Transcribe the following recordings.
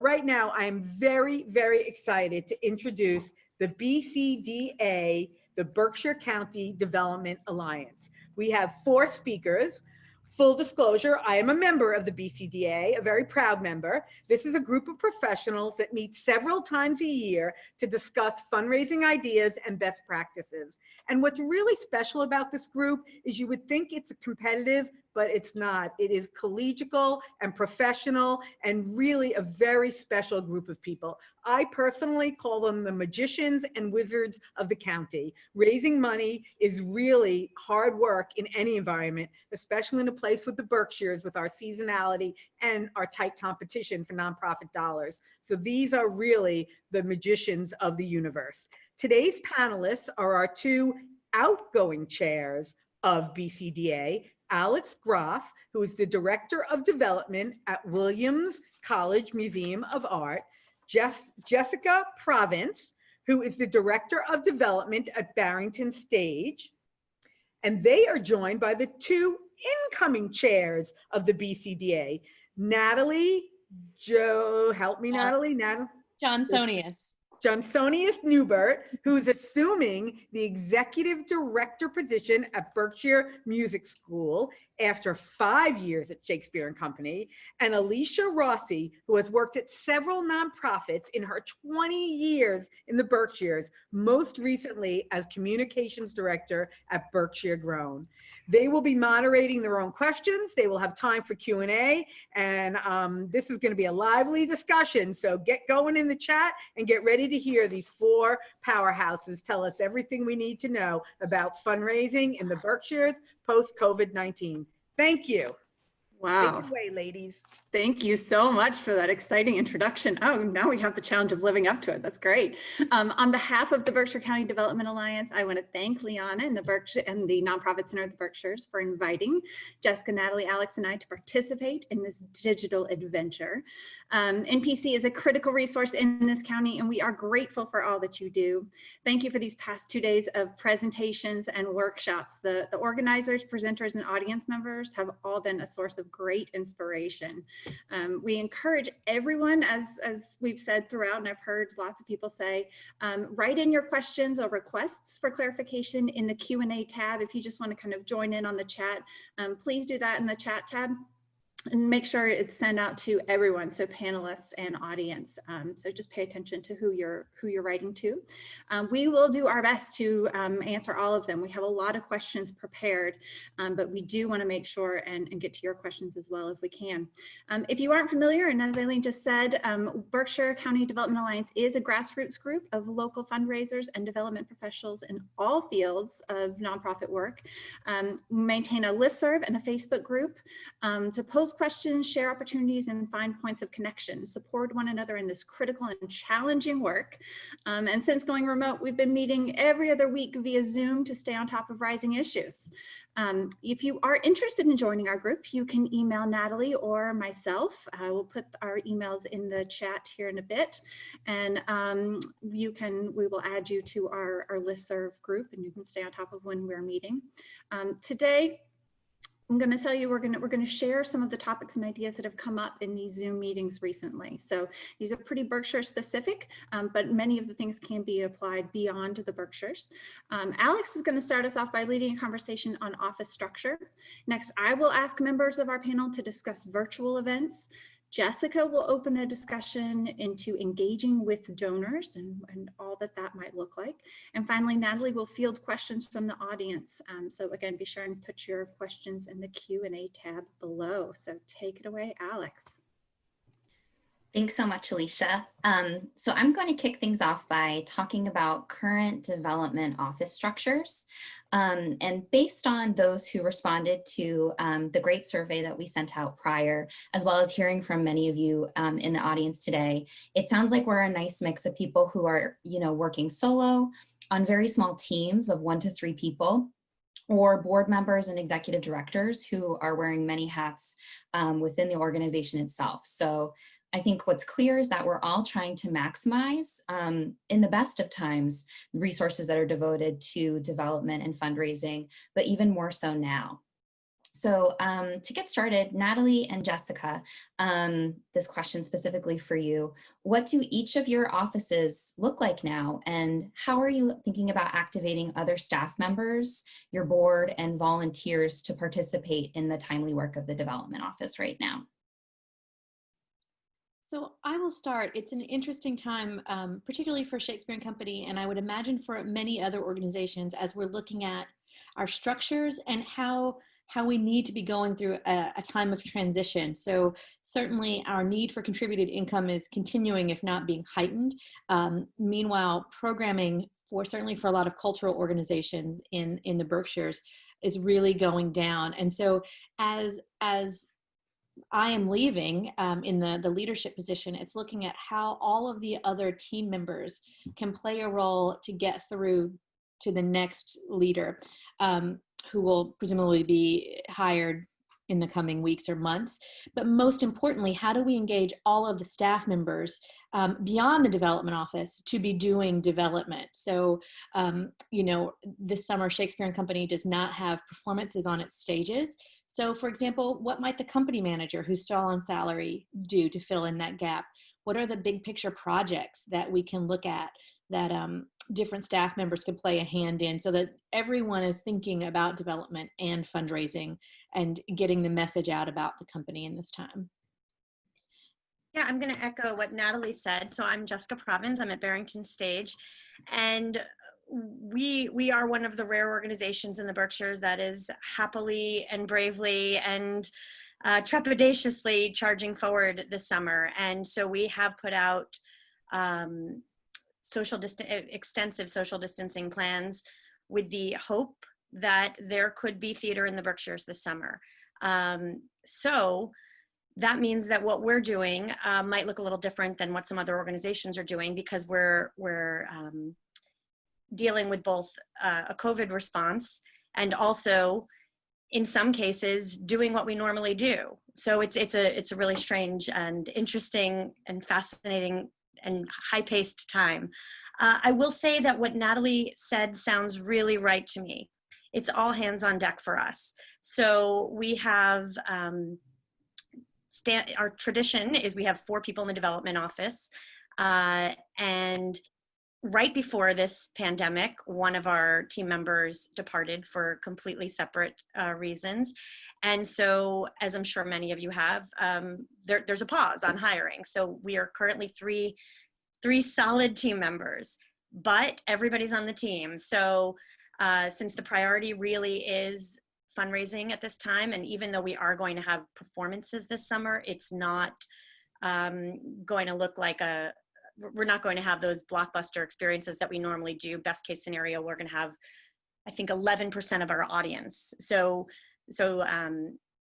Right now, I am very, very excited to introduce the BCDA, the Berkshire Country Development Alliance. We have 4 speakers. Full disclosure, I am a member of the BCDA, a very proud member. This is a group of professionals that meet several times a year to discuss fundraising ideas and best practices. And what's really special about this group is you would think it's a competitive, but it's not. It is collegial and professional and really a very special group of people. I personally call them the magicians and wizards of the county. Raising money is really hard work in any environment, especially in a place with the Berkshires, with our seasonality and our tight competition for nonprofit dollars. So these are really the magicians of the universe. Today's panelists are our 2 outgoing chairs of BCDA, Alex Groff, who is the Director of Development at Williams College Museum of Art, Jessica Provenz, who is the Director of Development at Barrington Stage, and they are joined by the 2 incoming chairs of the BCDA, Natalie, Johnsonius Newbert, who's assuming the executive director position at Berkshire Music School after 5 years at Shakespeare and Company, and Alicia Rossi, who has worked at several nonprofits in her 20 years in the Berkshires, most recently as communications director at Berkshire Grown. They will be moderating their own questions. They will have time for Q&A, and this is going to be a lively discussion. So get going in the chat and get ready to hear these 4 powerhouses tell us everything we need to know about fundraising in the Berkshires post-COVID-19. Thank you. Wow. Take it away, ladies. Thank you so much for that exciting introduction. Oh, now we have the challenge of living up to it. That's great. On behalf of the Berkshire County Development Alliance, I want to thank Liana and the Berkshire and the Nonprofit Center of the Berkshires for inviting Jessica, Natalie, Alex, and I to participate in this digital adventure. NPC is a critical resource in this county, and we are grateful for all that you do. Thank you for these past 2 days of presentations and workshops. The organizers, presenters, and audience members have all been a source of great inspiration. We encourage everyone, as we've said throughout, and I've heard lots of people say, write in your questions or requests for clarification in the Q&A tab. If you just want to kind of join in on the chat, please do that in the chat tab. And make sure it's sent out to everyone, so panelists and audience. So just pay attention to who you're writing to. We will do our best to answer all of them. We have a lot of questions prepared, but we do want to make sure and get to your questions as well if we can. If you aren't familiar, and as Eileen just said, Berkshire County Development Alliance is a grassroots group of local fundraisers and development professionals in all fields of nonprofit work. We maintain a listserv and a Facebook group to post questions, share opportunities, and find points of connection, support one another in this critical and challenging work. And since going remote, we've been meeting every other week via Zoom to stay on top of rising issues. If you are interested in joining our group, you can email Natalie or myself. I will put our emails in the chat here in a bit, and we will add you to our listserv group, and you can stay on top of when we're meeting. Today, I'm going to tell you we're going to share some of the topics and ideas that have come up in these Zoom meetings recently. So these are pretty Berkshire specific, but many of the things can be applied beyond the Berkshires. Alex is going to start us off by leading a conversation on office structure. Next, I will ask members of our panel to discuss virtual events. Jessica will open a discussion into engaging with donors and all that might look like. And finally, Natalie will field questions from the audience. So again, be sure and put your questions in the Q&A tab below. So take it away, Alex. Thanks so much, Alicia. So I'm going to kick things off by talking about current development office structures. And based on those who responded to the great survey that we sent out prior, as well as hearing from many of you in the audience today, it sounds like we're a nice mix of people who are, working solo on very small teams of 1 to 3 people, or board members and executive directors who are wearing many hats within the organization itself. So I think what's clear is that we're all trying to maximize, in the best of times, resources that are devoted to development and fundraising, but even more so now. So to get started, Natalie and Jessica, this question specifically for you, what do each of your offices look like now? And how are you thinking about activating other staff members, your board, and volunteers to participate in the timely work of the development office right now? So I will start. It's an interesting time, particularly for Shakespeare and Company, and I would imagine for many other organizations, as we're looking at our structures and how we need to be going through a time of transition. So certainly our need for contributed income is continuing, if not being heightened. Meanwhile, programming certainly for a lot of cultural organizations in the Berkshires is really going down. And so as I am leaving in the leadership position, it's looking at how all of the other team members can play a role to get through to the next leader, who will presumably be hired in the coming weeks or months. But most importantly, how do we engage all of the staff members beyond the development office to be doing development? So, this summer, Shakespeare and Company does not have performances on its stages. So for example, what might the company manager who's still on salary do to fill in that gap? What are the big picture projects that we can look at that different staff members could play a hand in, so that everyone is thinking about development and fundraising and getting the message out about the company in this time? Yeah, I'm going to echo what Natalie said. So I'm Jessica Provenz. I'm at Barrington Stage, and we are one of the rare organizations in the Berkshires that is happily and bravely and trepidatiously charging forward this summer. And so we have put out extensive social distancing plans with the hope that there could be theater in the Berkshires this summer. So that means that what we're doing might look a little different than what some other organizations are doing, because we're dealing with both a COVID response and also, in some cases, doing what we normally do. So it's a really strange and interesting and fascinating and high-paced time. I will say that what Natalie said sounds really right to me. It's all hands on deck for us. So we have, our tradition is we have 4 people in the development office, and right before this pandemic, one of our team members departed for completely separate reasons. And so, as I'm sure many of you have, there's a pause on hiring. So we are currently three solid team members, but everybody's on the team. So since the priority really is fundraising at this time, and even though we are going to have performances this summer, it's not going to look like we're not going to have those blockbuster experiences that we normally do. Best case scenario, we're going to have, I think, 11% of our audience. So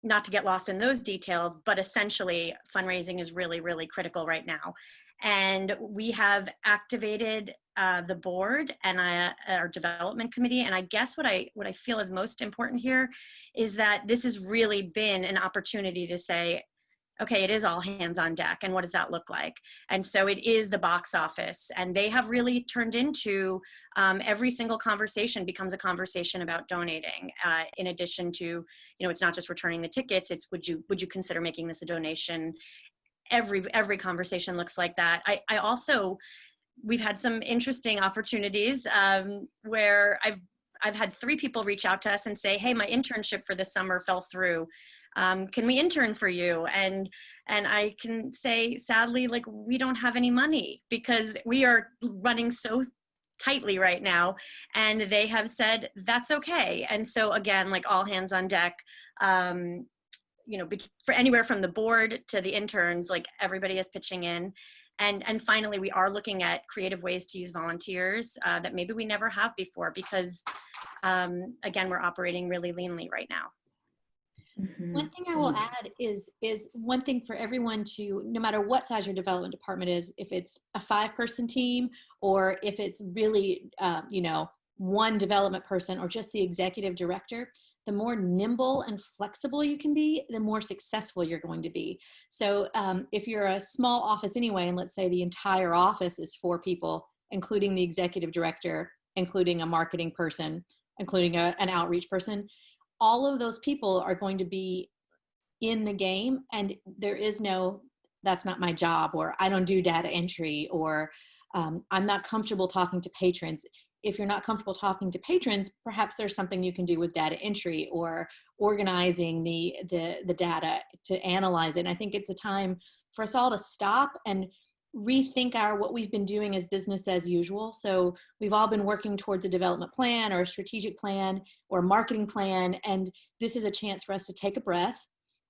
not to get lost in those details, but essentially fundraising is really, really critical right now. And we have activated the board and our development committee. And I guess what I feel is most important here is that this has really been an opportunity to say, okay, it is all hands on deck. And what does that look like? And so it is the box office. And they have really turned into every single conversation becomes a conversation about donating. In addition to, it's not just returning the tickets, it's would you consider making this a donation? Every conversation looks like that. I also, we've had some interesting opportunities where I've had 3 people reach out to us and say, hey, my internship for this summer fell through. Can we intern for you? And I can say, sadly, like, we don't have any money because we are running so tightly right now. And they have said, that's okay. And so again, like, all hands on deck, for anywhere from the board to the interns, like, everybody is pitching in. And finally, we are looking at creative ways to use volunteers that maybe we never have before, because again, we're operating really leanly right now. Mm-hmm. One thing I will add is one thing for everyone to, no matter what size your development department is, if it's a 5-person team or if it's really, one development person or just the executive director, the more nimble and flexible you can be, the more successful you're going to be. So if you're a small office anyway, and let's say the entire office is 4 people, including the executive director, including a marketing person, including an outreach person, all of those people are going to be in the game, and there is no, that's not my job, or I don't do data entry, or I'm not comfortable talking to patrons. If you're not comfortable talking to patrons, perhaps there's something you can do with data entry or organizing the data to analyze it. And I think it's a time for us all to stop and rethink what we've been doing as business as usual. So we've all been working towards a development plan or a strategic plan or a marketing plan. And this is a chance for us to take a breath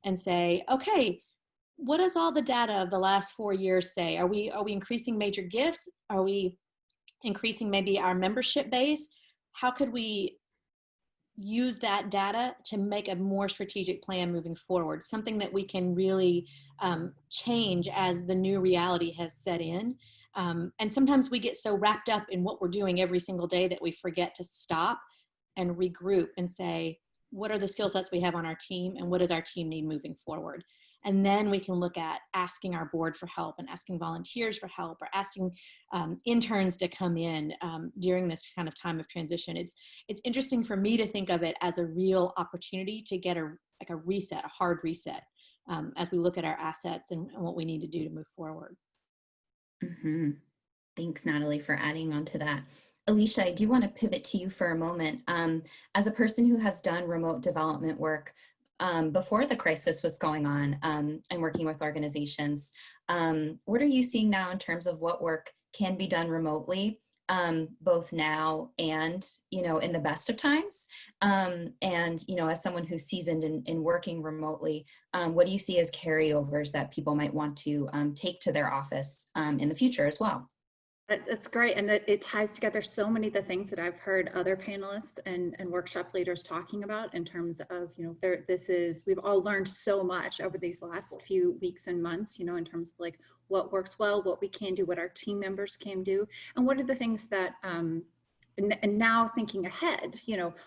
and say, okay, what does all the data of the last 4 years say? Are we increasing major gifts? Are we increasing maybe our membership base? How could we use that data to make a more strategic plan moving forward? Something that we can really change as the new reality has set in. And sometimes we get so wrapped up in what we're doing every single day that we forget to stop and regroup and say, what are the skill sets we have on our team, and what does our team need moving forward? And then we can look at asking our board for help and asking volunteers for help, or asking interns to come in during this kind of time of transition. It's interesting for me to think of it as a real opportunity to get a reset, a hard reset, as we look at our assets and what we need to do to move forward. Mm-hmm. Thanks, Natalie, for adding on to that. Alicia, I do want to pivot to you for a moment. As a person who has done remote development work before the crisis was going on and working with organizations, what are you seeing now in terms of what work can be done remotely, both now and, in the best of times? And, as someone who's seasoned in working remotely, what do you see as carryovers that people might want to take to their office in the future as well? That's great. And it ties together so many of the things that I've heard other panelists and workshop leaders talking about in terms of, we've all learned so much over these last few weeks and months, in terms of like what works well, what we can do, what our team members can do, and what are the things that, and now thinking ahead,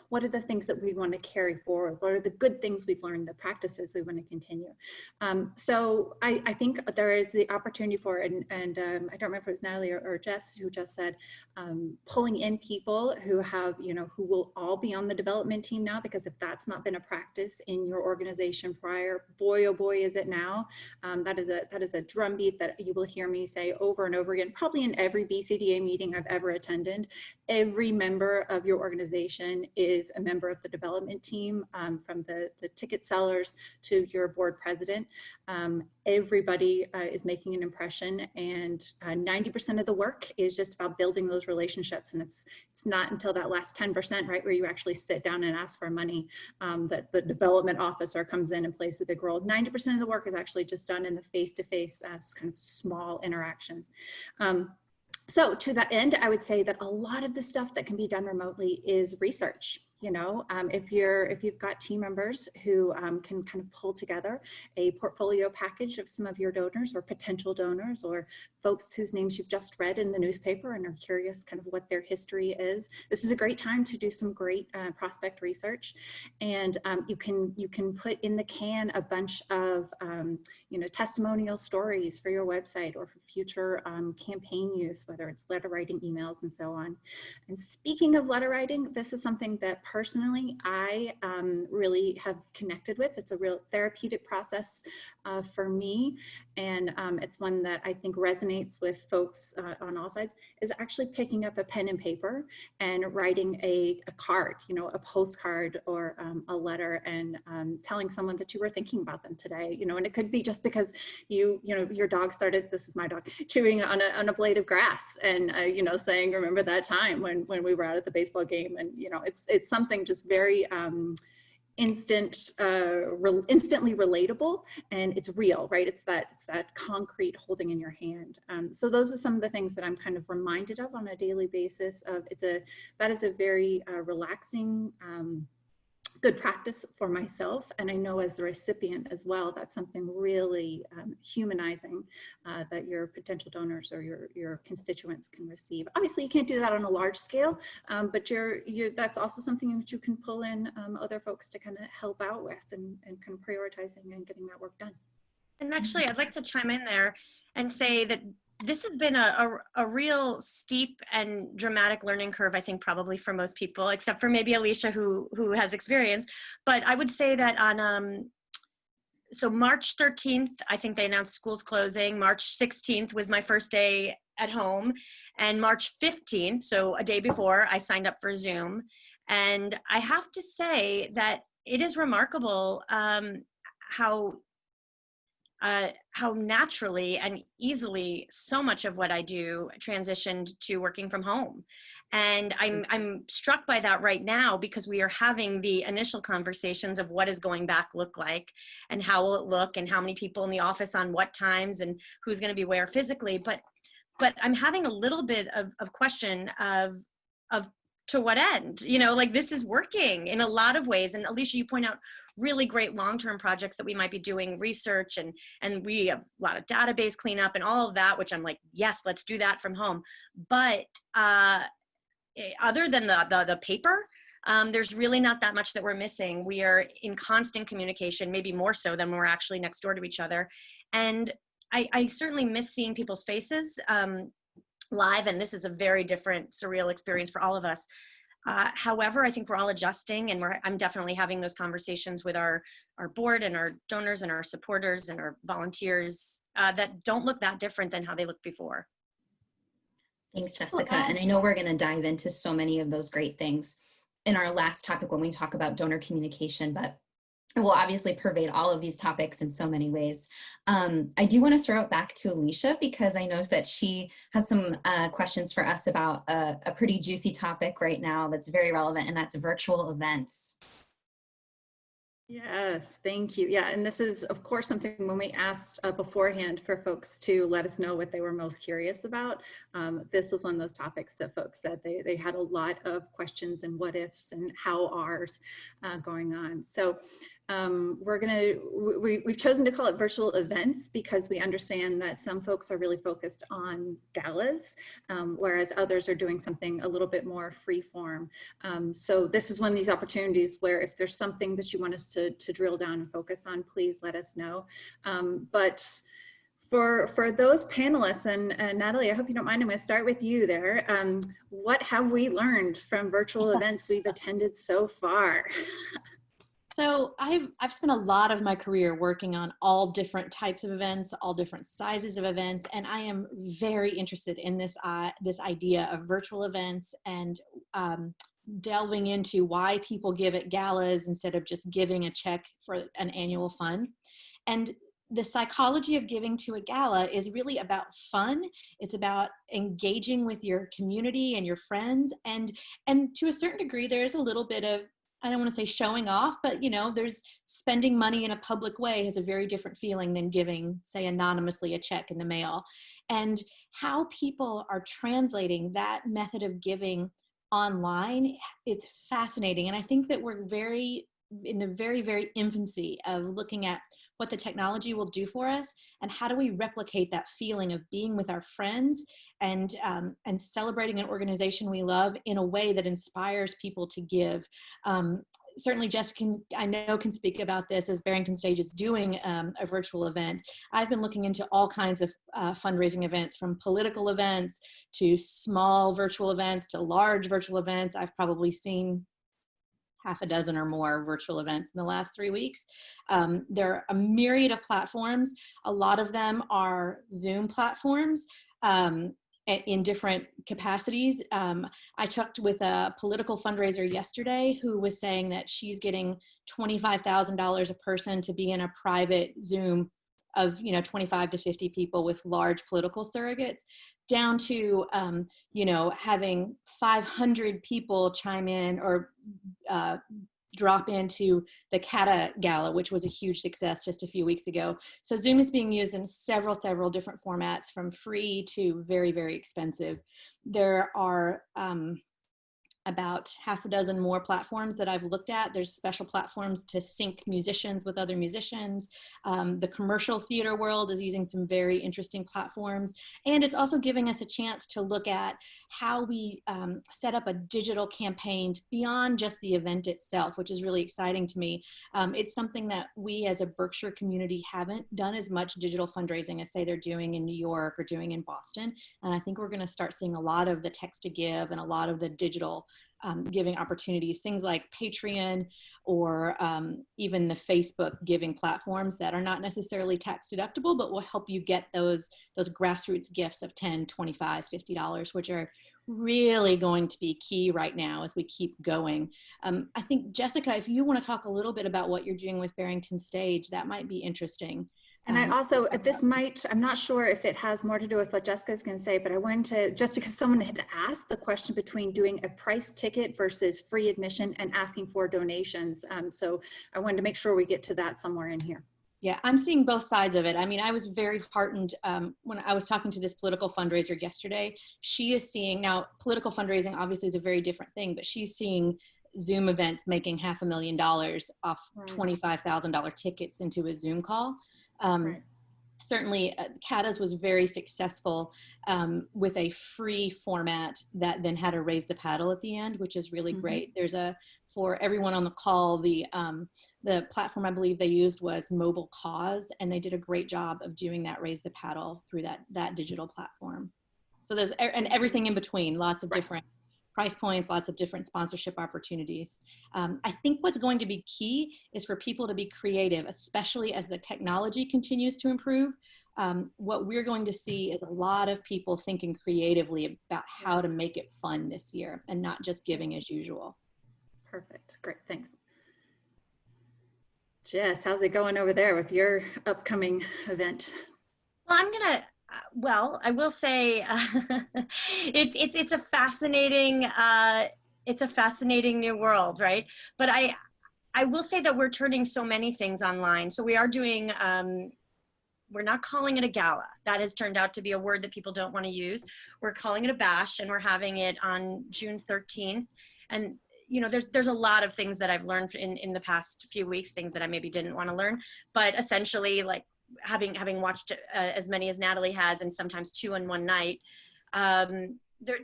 what are the things that we want to carry forward? What are the good things we've learned, the practices we want to continue? So I think there is the opportunity for, and I don't remember if it was Natalie or Jess who just said, pulling in people who have, who will all be on the development team now, because if that's not been a practice in your organization prior, boy, oh boy, is it now. That is a drumbeat that you will hear me say over and over again, probably in every BCDA meeting I've ever attended. Every member of your organization is a member of the development team, from the ticket sellers to your board president. Everybody is making an impression, and 90% of the work is just about building those relationships. And it's not until that last 10%, right, where you actually sit down and ask for money, that the development officer comes in and plays a big role. 90% of the work is actually just done in the face-to-face kind of small interactions. So to that end, I would say that a lot of the stuff that can be done remotely is research. If you've got team members who can kind of pull together a portfolio package of some of your donors or potential donors, or folks whose names you've just read in the newspaper and are curious kind of what their history is, this is a great time to do some great prospect research. And you can put in the can a bunch of testimonial stories for your website or for future campaign use, whether it's letter writing, emails, and so on. And speaking of letter writing, this is something that personally I really have connected with. It's a real therapeutic process for me, and it's one that I think resonates with folks on all sides, is actually picking up a pen and paper and writing a card, a postcard or a letter, and telling someone that you were thinking about them today, and it could be just because your dog started, this is my dog, chewing on a blade of grass, and saying, remember that time when we were out at the baseball game, and it's something just very instantly relatable, and it's real, right? It's that concrete holding in your hand. So those are some of the things that I'm kind of reminded of on a daily basis. That is a very relaxing, good practice for myself, and I know as the recipient as well, that's something really humanizing that your potential donors or your constituents can receive. Obviously, you can't do that on a large scale, but that's also something that you can pull in other folks to kind of help out with and kind of prioritizing and getting that work done. And actually, I'd like to chime in there and say that this has been a real steep and dramatic learning curve, I think, probably for most people, except for maybe Alicia, who has experience. But I would say that on so March 13th, I think they announced schools closing. March 16th was my first day at home, and March 15th, so a day before, I signed up for Zoom. And I have to say that it is remarkable how naturally and easily so much of what I do transitioned to working from home. And I'm struck by that right now, because we are having the initial conversations of what is going back look like, and how will it look, and how many people in the office on what times, and who's going to be where physically. But I'm having a little bit of question of to what end, you know, like this is working in a lot of ways. And Alicia, you point out really great long-term projects that we might be doing, research, and we have a lot of database cleanup and all of that, which I'm like, yes, let's do that from home. But other than the paper, there's really not that much that we're missing. We are in constant communication, maybe more so than when we're actually next door to each other. And I certainly miss seeing people's faces live, and this is a very different, surreal experience for all of us. However, I think we're all adjusting, and I'm definitely having those conversations with our board and our donors and our supporters and our volunteers that don't look that different than how they looked before. Thanks, Jessica. And I know we're going to dive into so many of those great things in our last topic when we talk about donor communication, but it will obviously pervade all of these topics in so many ways. I do want to throw it back to Alicia, because I know that she has some questions for us about a pretty juicy topic right now that's very relevant, and that's virtual events. Yes, thank you. Yeah, and this is, of course, something when we asked beforehand for folks to let us know what they were most curious about. This was one of those topics that folks said they had a lot of questions and what ifs and how are's going on. So we've chosen to call it virtual events because we understand that some folks are really focused on galas, whereas others are doing something a little bit more free form. So this is one of these opportunities where if there's something that you want us to drill down and focus on, please let us know. But for those panelists, and Natalie, I hope you don't mind, I'm going to start with you there. What have we learned from virtual events we've attended so far? So I've spent a lot of my career working on all different types of events, all different sizes of events, and I am very interested in this idea of virtual events and delving into why people give at galas instead of just giving a check for an annual fund. And the psychology of giving to a gala is really about fun. It's about engaging with your community and your friends, and to a certain degree, there's a little bit of, I don't want to say showing off, but you know, there's spending money in a public way has a very different feeling than giving, say, anonymously a check in the mail. And how people are translating that method of giving online is fascinating. And I think that we're in the very, very infancy of looking at what the technology will do for us and how do we replicate that feeling of being with our friends and celebrating an organization we love in a way that inspires people to give. Certainly Jessica, I know, can speak about this as Barrington Stage is doing a virtual event. I've been looking into all kinds of fundraising events, from political events to small virtual events to large virtual events. I've probably seen half a dozen or more virtual events in the last 3 weeks. There are a myriad of platforms. A lot of them are Zoom platforms in different capacities. I talked with a political fundraiser yesterday who was saying that she's getting $25,000 a person to be in a private Zoom of 25 to 50 people with large political surrogates, down to having 500 people chime in or drop into the Cata Gala, which was a huge success just a few weeks ago. So Zoom is being used in several different formats, from free to very, very expensive. There are about half a dozen more platforms that I've looked at. There's special platforms to sync musicians with other musicians. The commercial theater world is using some very interesting platforms. And it's also giving us a chance to look at how we set up a digital campaign beyond just the event itself, which is really exciting to me. It's something that we as a Berkshire community haven't done as much digital fundraising as say they're doing in New York or doing in Boston. And I think we're going to start seeing a lot of the text to give and a lot of the digital giving opportunities, things like Patreon or even the Facebook giving platforms that are not necessarily tax deductible, but will help you get those grassroots gifts of $10, $25, $50, which are really going to be key right now as we keep going. I think, Jessica, if you want to talk a little bit about what you're doing with Barrington Stage, that might be interesting. And I also, I'm not sure if it has more to do with what Jessica's going to say, but I wanted to, just because someone had asked the question between doing a price ticket versus free admission and asking for donations. So I wanted to make sure we get to that somewhere in here. Yeah, I'm seeing both sides of it. I mean, I was very heartened when I was talking to this political fundraiser yesterday. She is seeing, now political fundraising obviously is a very different thing, but she's seeing Zoom events making $500,000 off $25,000 tickets into a Zoom call. Right. Certainly, CATA's was very successful with a free format that then had to raise the paddle at the end, which is really great. There's for everyone on the call, the platform I believe they used was Mobile Cause, and they did a great job of doing that raise the paddle through that digital platform. So there's, and everything in between, lots of different price points, lots of different sponsorship opportunities. I think what's going to be key is for people to be creative, especially as the technology continues to improve. What we're going to see is a lot of people thinking creatively about how to make it fun this year and not just giving as usual. Perfect, great, thanks. Jess, how's it going over there with your upcoming event? Well, I will say it's a fascinating new world, right? But I will say that we're turning so many things online. So we are doing, we're not calling it a gala. That has turned out to be a word that people don't want to use. We're calling it a bash, and we're having it on June 13th. And you know, there's a lot of things that I've learned in the past few weeks, things that I maybe didn't want to learn, but essentially, like, having watched as many as Natalie has, and sometimes 2 in one night,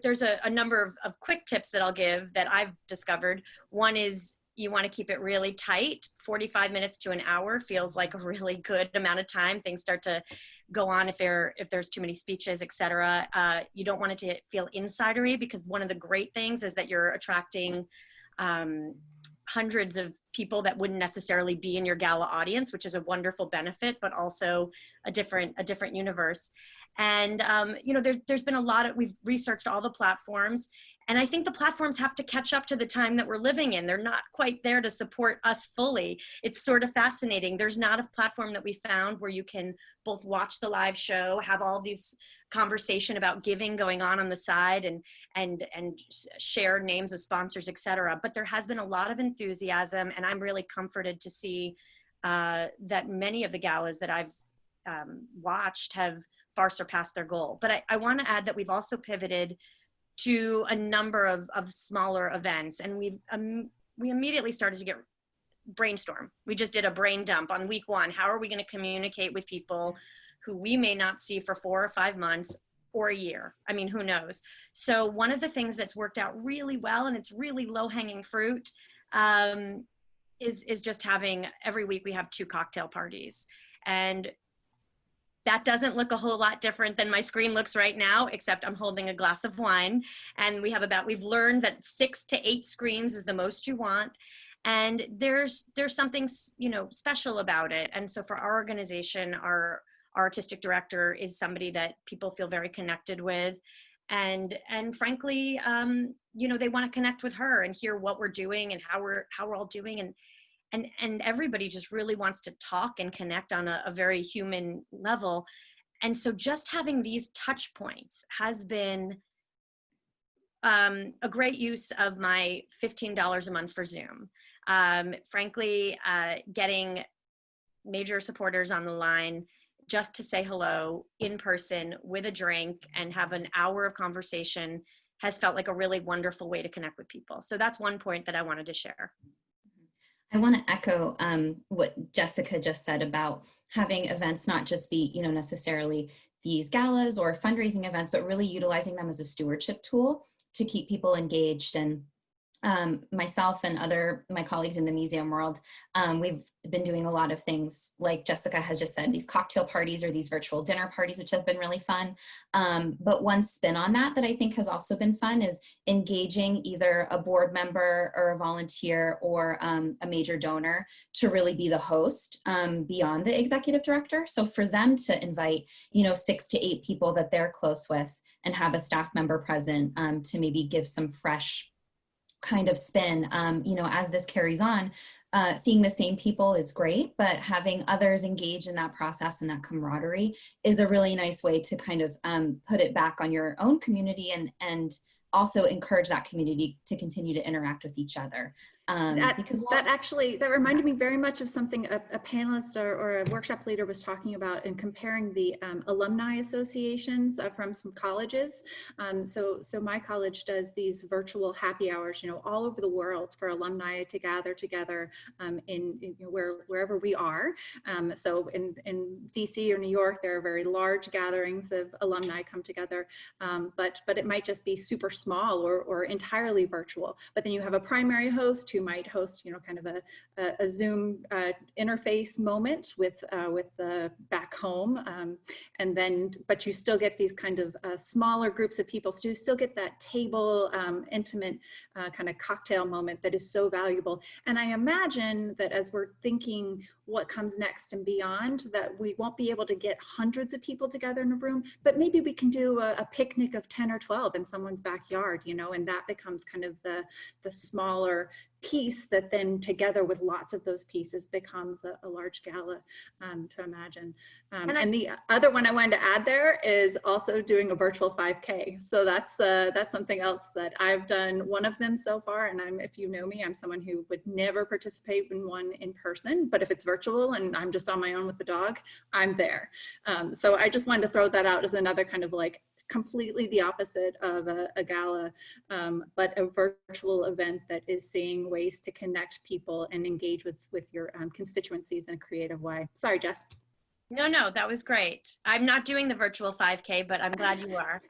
there's a number of quick tips that I'll give that I've discovered. One is you want to keep it really tight. 45 minutes to an hour feels like a really good amount of time. Things start to go on if there's too many speeches, etc. You don't want it to feel insidery, because one of the great things is that you're attracting hundreds of people that wouldn't necessarily be in your gala audience, which is a wonderful benefit, but also a different universe. And you know, there's been a lot of, we've researched all the platforms, and I think the platforms have to catch up to the time that we're living in. They're not quite there to support us fully. It's sort of fascinating. There's not a platform that we found where you can both watch the live show, have all these conversation about giving going on the side, and share names of sponsors, etc. But there has been a lot of enthusiasm, and I'm really comforted to see that many of the galas that I've watched have far surpassed their goal. But I want to add that we've also pivoted to a number of smaller events, and we immediately started to get brainstorm. We just did a brain dump on week 1. How are we going to communicate with people who we may not see for 4 or 5 months or a year? I mean, who knows? So one of the things that's worked out really well, and it's really low-hanging fruit, is just having, every week we have 2 cocktail parties. And that doesn't look a whole lot different than my screen looks right now, except I'm holding a glass of wine. And we've learned that 6 to 8 screens is the most you want. And there's something, you know, special about it. And so for our organization, our artistic director is somebody that people feel very connected with. And frankly, you know, they want to connect with her and hear what we're doing and how we're all doing. And everybody just really wants to talk and connect on a very human level. And so just having these touch points has been a great use of my $15 a month for Zoom. Frankly, getting major supporters on the line just to say hello in person with a drink and have an hour of conversation has felt like a really wonderful way to connect with people. So that's one point that I wanted to share. I want to echo what Jessica just said about having events not just be, necessarily these galas or fundraising events, but really utilizing them as a stewardship tool to keep people engaged. And myself and my colleagues in the museum world, we've been doing a lot of things like Jessica has just said, these cocktail parties or these virtual dinner parties, which have been really fun. But one spin on that I think has also been fun is engaging either a board member or a volunteer or a major donor to really be the host beyond the executive director. So for them to invite, 6 to 8 people that they're close with and have a staff member present to maybe give some fresh kind of spin, as this carries on, seeing the same people is great, but having others engage in that process and that camaraderie is a really nice way to kind of put it back on your own community and also encourage that community to continue to interact with each other. That reminded me very much of something a panelist or a workshop leader was talking about in comparing the alumni associations from some colleges. So my college does these virtual happy hours, all over the world for alumni to gather together wherever we are. So in DC or New York, there are very large gatherings of alumni come together, but it might just be super small or entirely virtual. But then you have a primary host who might host, kind of a Zoom interface moment with the back home, and then, but you still get these kind of smaller groups of people. So you still get that table, intimate kind of cocktail moment that is so valuable. And I imagine that as we're thinking what comes next and beyond, that we won't be able to get hundreds of people together in a room, but maybe we can do a picnic of 10 or 12 in someone's backyard, and that becomes kind of the smaller piece that then together with lots of those pieces becomes a large gala to imagine. And the other one I wanted to add there is also doing a virtual 5K. So that's something else that I've done one of them so far. And if you know me, I'm someone who would never participate in one in person, but if it's virtual and I'm just on my own with the dog, I'm there. So I just wanted to throw that out as another kind of like completely the opposite of a gala, but a virtual event that is seeing ways to connect people and engage with your constituencies in a creative way. Sorry, Jess. No, that was great. I'm not doing the virtual 5K, but I'm glad you are.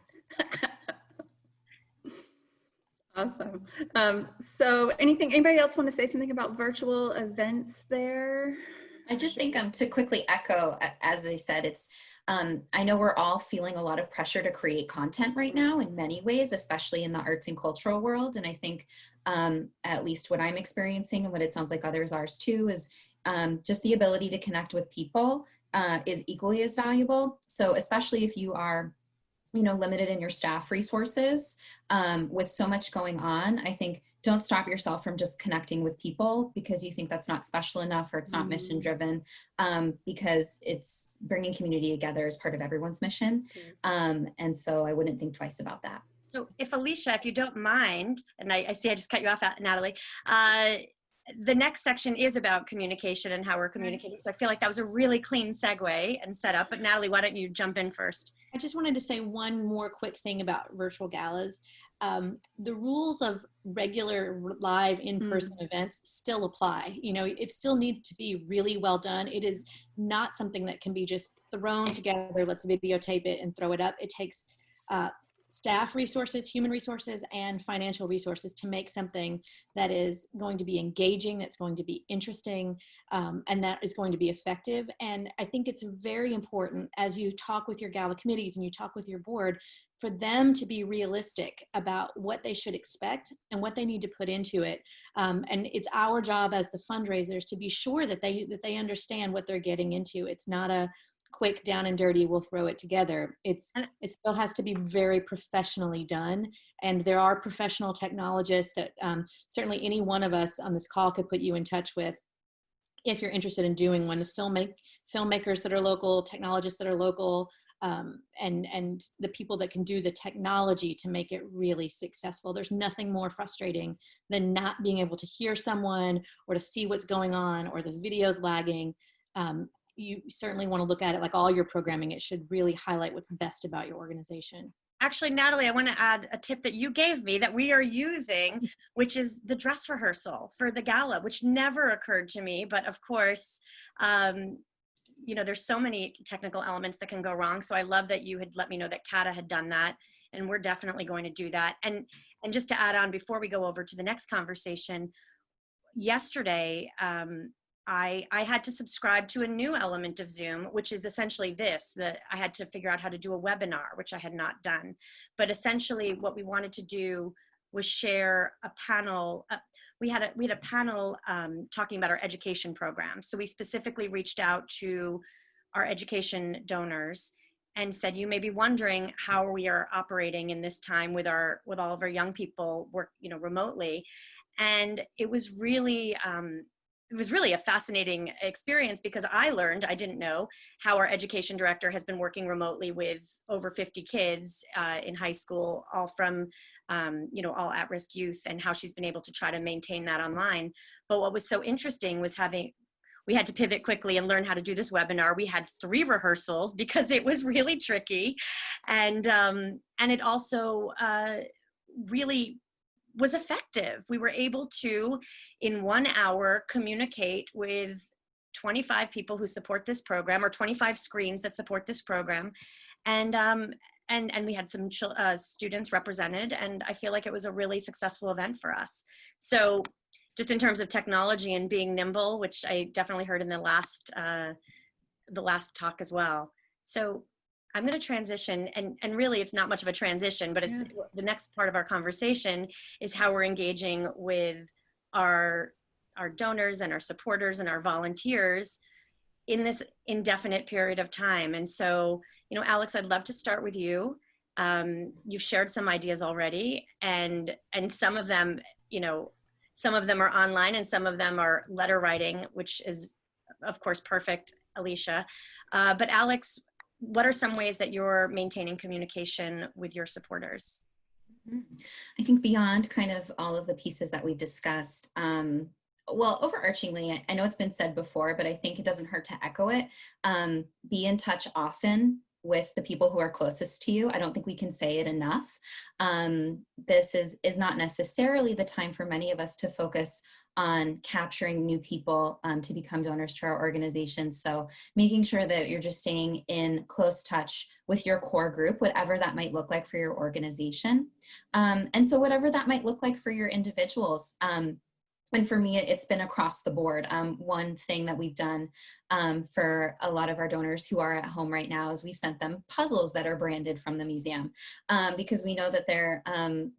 Awesome. So anybody else want to say something about virtual events there? I just think to quickly echo, as I said, it's, I know we're all feeling a lot of pressure to create content right now in many ways, especially in the arts and cultural world. And I think at least what I'm experiencing and what it sounds like others are too is just the ability to connect with people is equally as valuable. So especially if you are, limited in your staff resources with so much going on, I think don't stop yourself from just connecting with people because you think that's not special enough or it's not mission driven, because it's bringing community together as part of everyone's mission. And so I wouldn't think twice about that. So if Alicia, if you don't mind, and I see I just cut you off, Natalie, the next section is about communication and how we're communicating. So I feel like that was a really clean segue and setup, but Natalie, why don't you jump in first? I just wanted to say one more quick thing about virtual galas. The rules of regular live in-person events still apply. It still needs to be really well done. It is not something that can be just thrown together, let's videotape it and throw it up. It takes staff resources, human resources, and financial resources to make something that is going to be engaging, that's going to be interesting, and that is going to be effective. And I think it's very important as you talk with your gala committees and you talk with your board for them to be realistic about what they should expect and what they need to put into it. And it's our job as the fundraisers to be sure that they understand what they're getting into. It's not a quick down and dirty, we'll throw it together. It still has to be very professionally done. And there are professional technologists that certainly any one of us on this call could put you in touch with if you're interested in doing one. The filmmakers that are local, technologists that are local, and the people that can do the technology to make it really successful. There's nothing more frustrating than not being able to hear someone or to see what's going on or the video's lagging. You certainly want to look at it like all your programming. It should really highlight what's best about your organization. actually, Natalie, I want to add a tip that you gave me that we are using, which is the dress rehearsal for the gala, which never occurred to me. But of course, you know, there's so many technical elements that can go wrong. So I love that you had let me know that Kata had done that, and we're definitely going to do that. And just to add on before we go over to the next conversation, yesterday, I had to subscribe to a new element of Zoom, which is essentially this, that I had to figure out how to do a webinar, which I had not done. But essentially what we wanted to do was share a panel. We had a panel talking about our education program. So we specifically reached out to our education donors and said, you may be wondering how we are operating in this time with all of our young people work, you know, remotely. And it was really a fascinating experience, because I learned, I didn't know, how our education director has been working remotely with over 50 kids in high school, all from, you know, all at-risk youth, and how she's been able to try to maintain that online. But what was so interesting was we had to pivot quickly and learn how to do this webinar. We had 3 rehearsals because it was really tricky. And it also really was effective. We were able to, in 1 hour, communicate with 25 people who support this program, or 25 screens that support this program. And we had some students represented, and I feel like it was a really successful event for us. So just in terms of technology and being nimble, which I definitely heard in the last talk as well. So I'm going to transition, and really it's not much of a transition, but it's the next part of our conversation is how we're engaging with our donors and our supporters and our volunteers in this indefinite period of time. And so, you know, Alex, I'd love to start with you. You've shared some ideas already, and some of them, you know, some of them are online and some of them are letter writing, which is of course perfect, Alicia. But Alex, what are some ways that you're maintaining communication with your supporters? I think beyond kind of all of the pieces that we've discussed, well, overarchingly, I know it's been said before, but I think it doesn't hurt to echo it. Be in touch often with the people who are closest to you. I don't think we can say it enough. This is not necessarily the time for many of us to focus on capturing new people to become donors to our organization. So making sure that you're just staying in close touch with your core group, whatever that might look like for your organization. And so whatever that might look like for your individuals. And for me, it's been across the board. One thing that we've done for a lot of our donors who are at home right now is we've sent them puzzles that are branded from the museum, because we know that they're,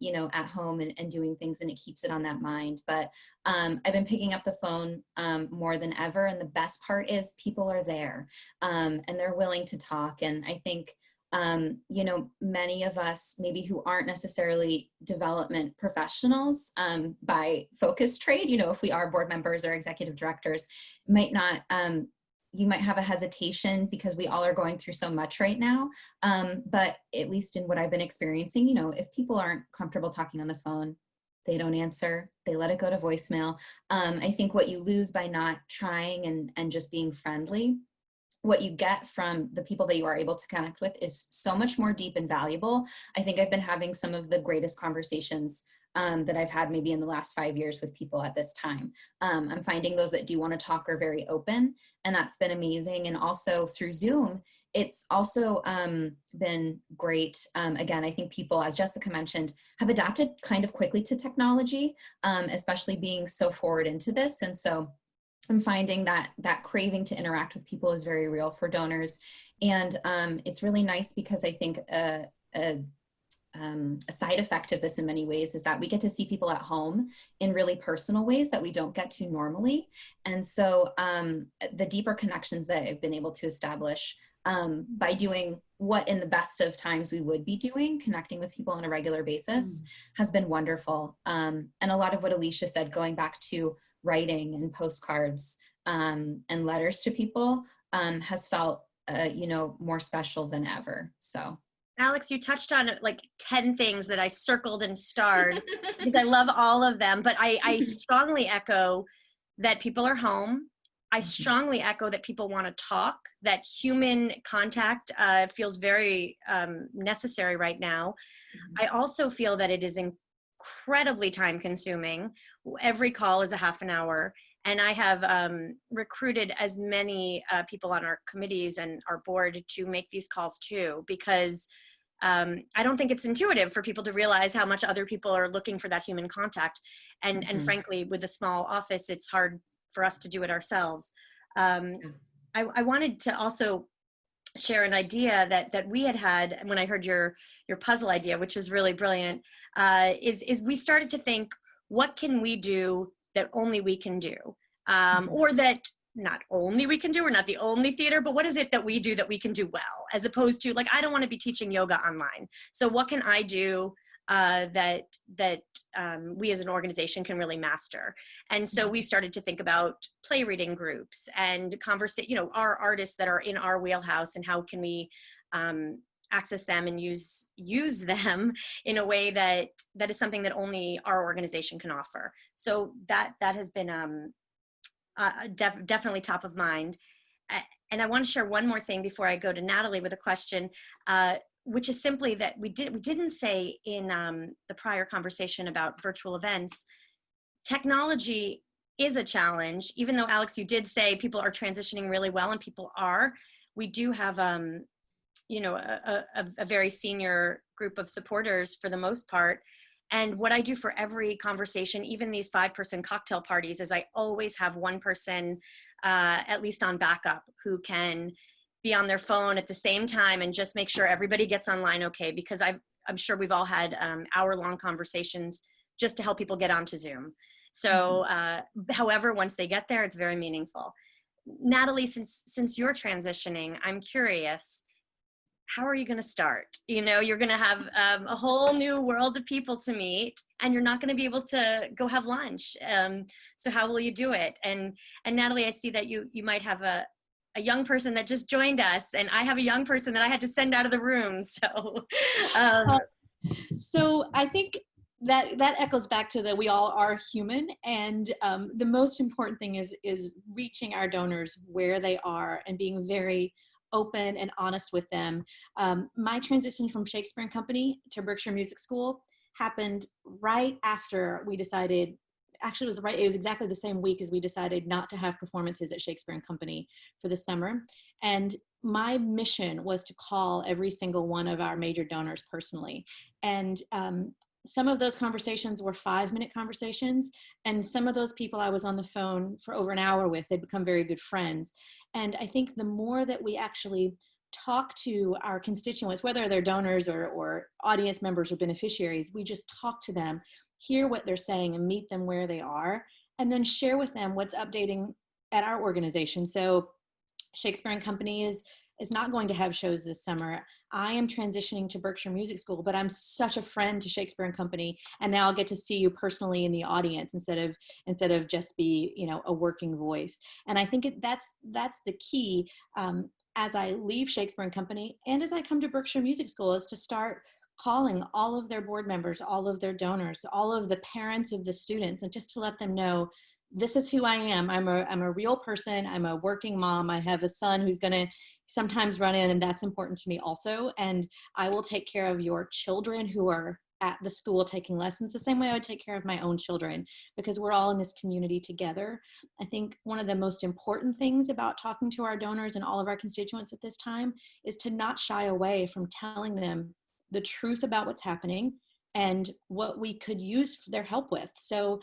you know, at home and doing things, and it keeps it on that mind. But I've been picking up the phone more than ever, and the best part is people are there and they're willing to talk. And I think you know, many of us maybe who aren't necessarily development professionals by focus trade, you know, if we are board members or executive directors, might not, you might have a hesitation because we all are going through so much right now. But at least in what I've been experiencing, you know, if people aren't comfortable talking on the phone, they don't answer, they let it go to voicemail. I think what you lose by not trying and just being friendly, what you get from the people that you are able to connect with is so much more deep and valuable. I think I've been having some of the greatest conversations that I've had maybe in the last 5 years with people at this time. I'm finding those that do want to talk are very open, and that's been amazing. And also through Zoom, it's also been great. Again, I think people, as Jessica mentioned, have adapted kind of quickly to technology, especially being so forward into this. And so I'm finding that craving to interact with people is very real for donors. And it's really nice because I think a side effect of this in many ways is that we get to see people at home in really personal ways that we don't get to normally. And so the deeper connections that I've been able to establish by doing what in the best of times we would be doing, connecting with people on a regular basis, has been wonderful. And a lot of what Alicia said, going back to writing and postcards and letters to people has felt, you know, more special than ever. So. Alex, you touched on like 10 things that I circled and starred because I love all of them, but I strongly echo that people are home I strongly echo that people want to talk, that human contact feels very necessary right now. I also feel that it is incredibly time consuming. Every call is a half an hour. And I have recruited as many people on our committees and our board to make these calls too, because I don't think it's intuitive for people to realize how much other people are looking for that human contact. And frankly, with a small office, it's hard for us to do it ourselves. I wanted to also share an idea that we had when I heard your puzzle idea, which is really brilliant, is we started to think, what can we do that only we can do? Or that not only we can do, we're not the only theater, but what is it that we do that we can do well? As opposed to, like, I don't want to be teaching yoga online. So what can I do that we as an organization can really master? And so we started to think about play reading groups and our artists that are in our wheelhouse, and how can we access them and use them in a way that is something that only our organization can offer. So that has been definitely top of mind. And I want to share one more thing before I go to Natalie with a question, which is simply that we didn't say in the prior conversation about virtual events, technology is a challenge. Even though, Alex, you did say people are transitioning really well, and people are, we do have a very senior group of supporters for the most part. And what I do for every conversation, even these 5-person cocktail parties, is I always have one person at least on backup who can be on their phone at the same time and just make sure everybody gets online okay, because I'm sure we've all had hour-long conversations just to help people get onto Zoom. So however, once they get there, it's very meaningful. Natalie, since you're transitioning, I'm curious, how are you going to start? You're going to have a whole new world of people to meet, and you're not going to be able to go have lunch. So how will you do it? And Natalie, I see that you might have a young person that just joined us, and I have a young person that I had to send out of the room. So I think that echoes back to that we all are human, and the most important thing is reaching our donors where they are and being very open and honest with them. My transition from Shakespeare and Company to Berkshire Music School happened right after we decided, actually it was exactly the same week as we decided not to have performances at Shakespeare and Company for the summer. And my mission was to call every single one of our major donors personally. And some of those conversations were 5-minute conversations, and some of those people I was on the phone for over an hour with, they'd become very good friends. And I think the more that we actually talk to our constituents, whether they're donors or audience members or beneficiaries, we just talk to them, hear what they're saying, and meet them where they are, and then share with them what's updating at our organization. So Shakespeare and Company is not going to have shows this summer. I am transitioning to Berkshire Music School, but I'm such a friend to Shakespeare and Company, and now I'll get to see you personally in the audience instead of just be a working voice. And I think that's the key as I leave Shakespeare and Company and as I come to Berkshire Music School, is to start calling all of their board members, all of their donors, all of the parents of the students, and just to let them know, this is who I am. I'm a real person. I'm a working mom. I have a son who's going to sometimes run in, and that's important to me also. And I will take care of your children who are at the school taking lessons the same way I would take care of my own children, because we're all in this community together. I think one of the most important things about talking to our donors and all of our constituents at this time is to not shy away from telling them the truth about what's happening and what we could use their help with. So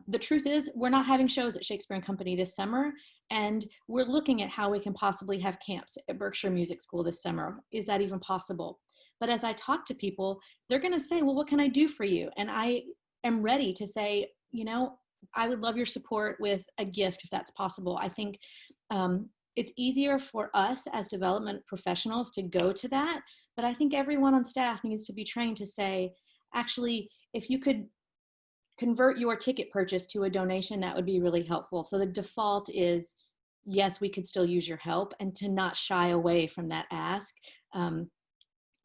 the truth is, we're not having shows at Shakespeare and Company this summer, and we're looking at how we can possibly have camps at Berkshire Music School this summer. Is that even possible? But as I talk to people, they're going to say, well, what can I do for you? And I am ready to say, I would love your support with a gift if that's possible. I think it's easier for us as development professionals to go to that, but I think everyone on staff needs to be trained to say, actually, if you could convert your ticket purchase to a donation, that would be really helpful. So the default is, yes, we could still use your help, and to not shy away from that ask.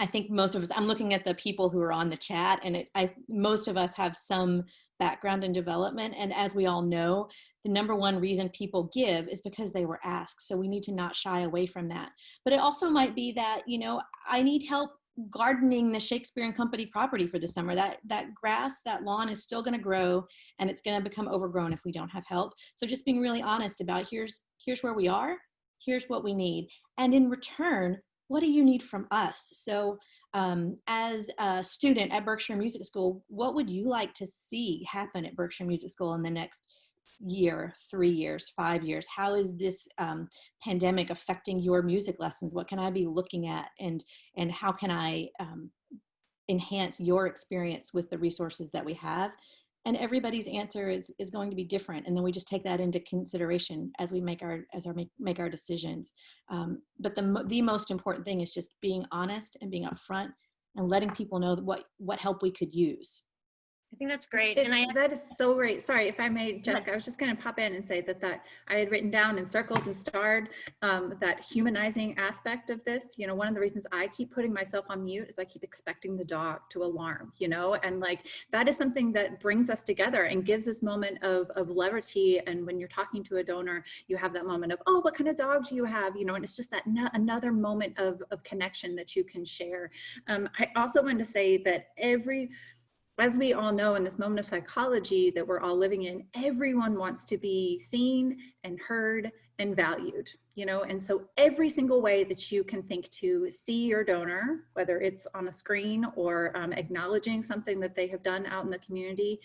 I think most of us, I'm looking at the people who are on the chat, and most of us have some background and development. And as we all know, the number one reason people give is because they were asked. So we need to not shy away from that. But it also might be that, you know, I need help gardening the Shakespeare & Company property for the summer. That grass, that lawn is still going to grow, and it's going to become overgrown if we don't have help. So just being really honest about here's where we are, here's what we need. And in return, what do you need from us? So as a student at Berkshire Music School, what would you like to see happen at Berkshire Music School in the next year, 3 years, 5 years? How is this pandemic affecting your music lessons? What can I be looking at, and how can I enhance your experience with the resources that we have? And everybody's answer is going to be different, and then we just take that into consideration as we make our decisions. But the most important thing is just being honest and being upfront and letting people know what help we could use. I think that's great. That is so great. Sorry, if I may, Jessica, I was just going to pop in and say that I had written down and circled and starred that humanizing aspect of this. You know, one of the reasons I keep putting myself on mute is I keep expecting the dog to alarm, you know, and like that is something that brings us together and gives this moment of levity. And when you're talking to a donor, you have that moment of, oh, what kind of dog do you have? You know, and it's just that another moment of connection that you can share. I also wanted to say that as we all know in this moment of psychology that we're all living in, everyone wants to be seen and heard and valued, you know, and so every single way that you can think to see your donor, whether it's on a screen or acknowledging something that they have done out in the community,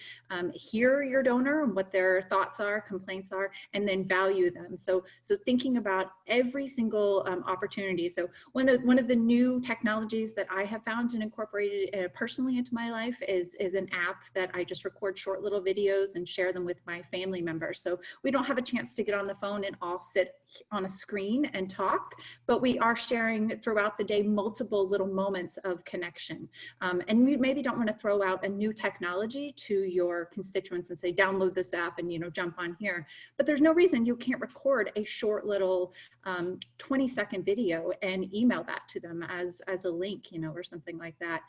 hear your donor and what their thoughts are, complaints are, and then value them. So thinking about every single opportunity. So one of the new technologies that I have found and incorporated personally into my life is an app that I just record short little videos and share them with my family members. So we don't have a chance to get on the phone and all sit on a screen and talk, but we are sharing throughout the day multiple little moments of connection. And we maybe don't want to throw out a new technology to your constituents and say, download this app and, you know, jump on here. But there's no reason you can't record a short little 20-second video and email that to them as a link, you know, or something like that,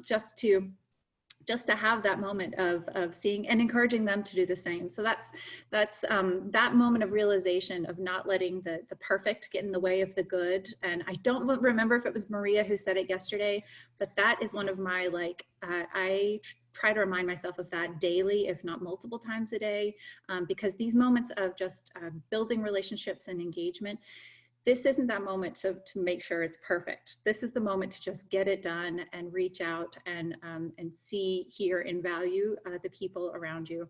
just to have that moment of seeing and encouraging them to do the same. So that's that moment of realization of not letting the perfect get in the way of the good. And I don't remember if it was Maria who said it yesterday, but that is one of my, like, I try to remind myself of that daily, if not multiple times a day, because these moments of just building relationships and engagement, this isn't that moment to make sure it's perfect. This is the moment to just get it done and reach out and see, hear, and value the people around you.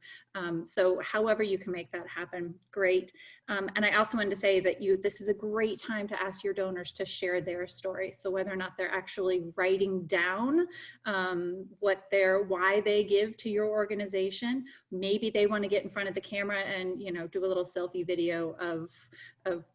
So however you can make that happen, great. And I also wanted to say that this is a great time to ask your donors to share their story. So whether or not they're actually writing down why they give to your organization, maybe they want to get in front of the camera and, you know, do a little selfie video of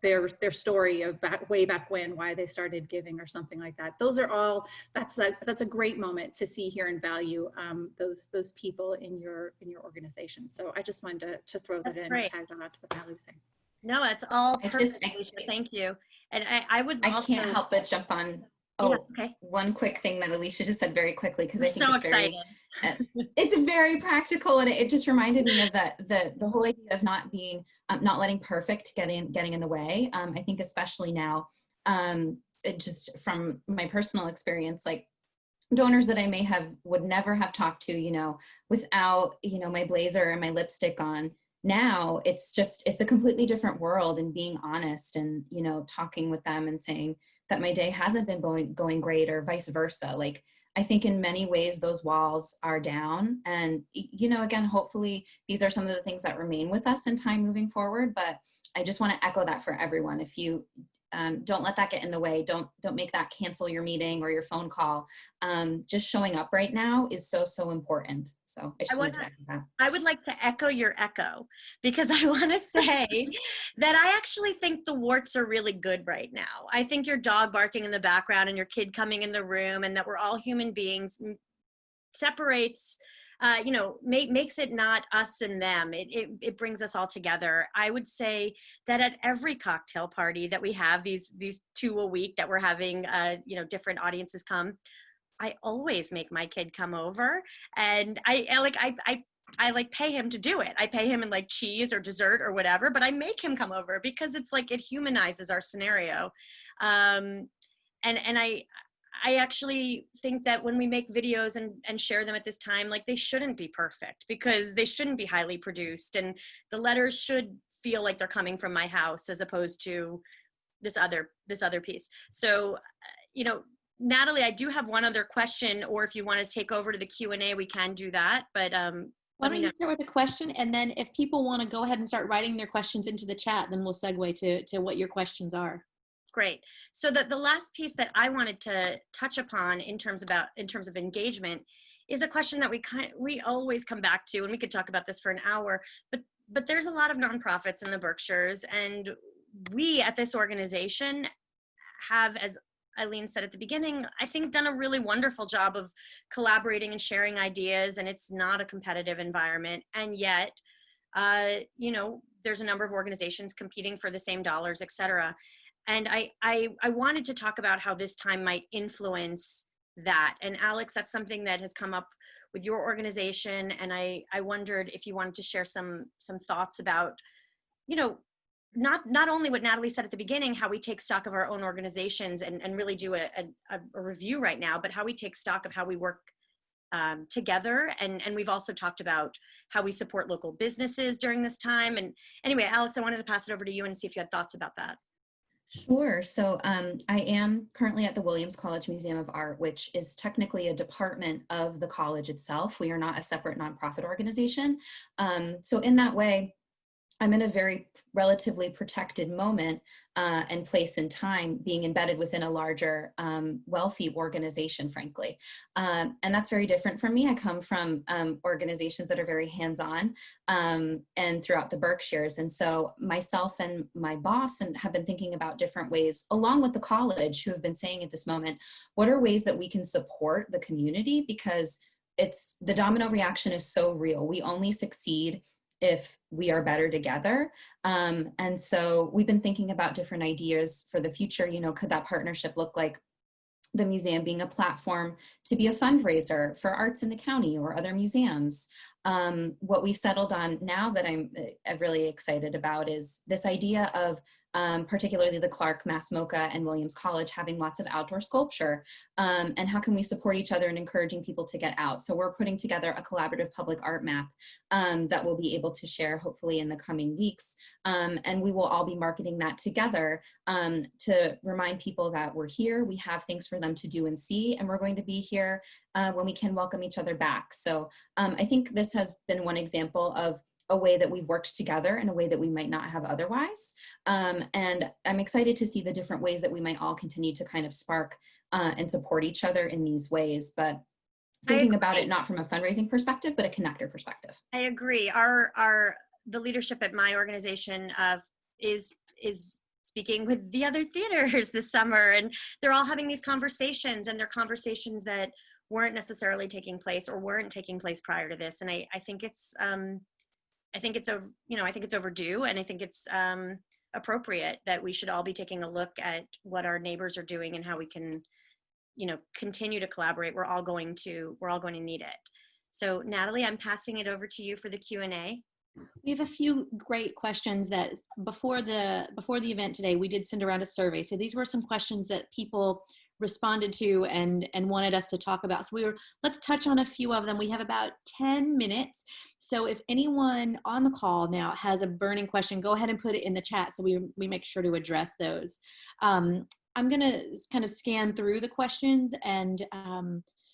their story of way back when, why they started giving or something like that. Those are all, that's a great moment to see, hear, and value those people in your organization. So I just wanted to throw that in and tag on to what Natalie's saying. No, it's all perfect. Thank you. And I can't help but jump on. Oh, yeah, okay. One quick thing that Alicia just said very quickly, because I think so it's excited. It's very practical, and it just reminded me of the whole idea of not letting perfect getting in the way. I think especially now, just from my personal experience, like donors that I would never have talked to, you know, without, you know, my blazer and my lipstick on. Now it's a completely different world, and being honest and, you know, talking with them and saying that my day hasn't been going great, or vice versa. Like, I think in many ways those walls are down, and, you know, again, hopefully these are some of the things that remain with us in time moving forward. But I just want to echo that for everyone. If you don't let that get in the way, don't make that cancel your meeting or your phone call. Just showing up right now is so important. So I just want to echo that. I would like to echo your echo, because I want to say that I actually think the warts are really good right now. I think your dog barking in the background and your kid coming in the room, and that we're all human beings, separates, you know, makes it not us and them. It brings us all together. I would say that at every cocktail party that we have, these 2 a week that we're having, you know, different audiences come, I always make my kid come over, and I like pay him to do it. I pay him in like cheese or dessert or whatever, but I make him come over because it's like, it humanizes our scenario. And I actually think that when we make videos and share them at this time, like they shouldn't be perfect because they shouldn't be highly produced, and the letters should feel like they're coming from my house as opposed to this other piece. So, you know, Natalie, I do have one other question, or if you want to take over to the Q&A, we can do that. But why don't you start with a question, and then if people want to go ahead and start writing their questions into the chat, then we'll segue to what your questions are. Great. So the last piece that I wanted to touch upon in terms of engagement is a question that we always come back to, and we could talk about this for an hour, but there's a lot of nonprofits in the Berkshires, and we at this organization have, as Eileen said at the beginning, I think done a really wonderful job of collaborating and sharing ideas, and it's not a competitive environment. And yet, you know, there's a number of organizations competing for the same dollars, et cetera. And I wanted to talk about how this time might influence that. And Alex, that's something that has come up with your organization. And I wondered if you wanted to share some thoughts about, you know, not only what Natalie said at the beginning, how we take stock of our own organizations and really do a review right now, but how we take stock of how we work together. And we've also talked about how we support local businesses during this time. And anyway, Alex, I wanted to pass it over to you and see if you had thoughts about that. Sure. So I am currently at the Williams College Museum of Art, which is technically a department of the college itself. We are not a separate nonprofit organization. So in that way, I'm in a very relatively protected moment and place in time, being embedded within a larger, wealthy organization, frankly. And that's very different from me. I come from organizations that are very hands-on and throughout the Berkshires. And so myself and my boss have been thinking about different ways, along with the college, who have been saying at this moment, what are ways that we can support the community? Because the domino reaction is so real. We only succeed if we are better together. And so we've been thinking about different ideas for the future. You know, could that partnership look like the museum being a platform to be a fundraiser for arts in the county or other museums? What we've settled on now that I'm really excited about is this idea of particularly the Clark, Mass MoCA, and Williams College having lots of outdoor sculpture, and how can we support each other in encouraging people to get out. So we're putting together a collaborative public art map that we'll be able to share hopefully in the coming weeks, and we will all be marketing that together to remind people that we're here, we have things for them to do and see, and we're going to be here when we can welcome each other back. So I think this has been one example of a way that we've worked together in a way that we might not have otherwise. And I'm excited to see the different ways that we might all continue to kind of spark and support each other in these ways, but thinking about it not from a fundraising perspective, but a connector perspective. I agree. The leadership at my organization is speaking with the other theaters this summer, and they're all having these conversations, and they're conversations that weren't necessarily taking place or weren't taking place prior to this. And I think it's overdue, and I think it's appropriate that we should all be taking a look at what our neighbors are doing and how we can, you know, continue to collaborate. We're all going to need it. So Natalie, I'm passing it over to you for the Q&A. We have a few great questions that before the event today, we did send around a survey. So these were some questions that people responded to and wanted us to talk about. So let's touch on a few of them. We have about 10 minutes. So if anyone on the call now has a burning question, go ahead and put it in the chat so we make sure to address those. I'm gonna kind of scan through the questions and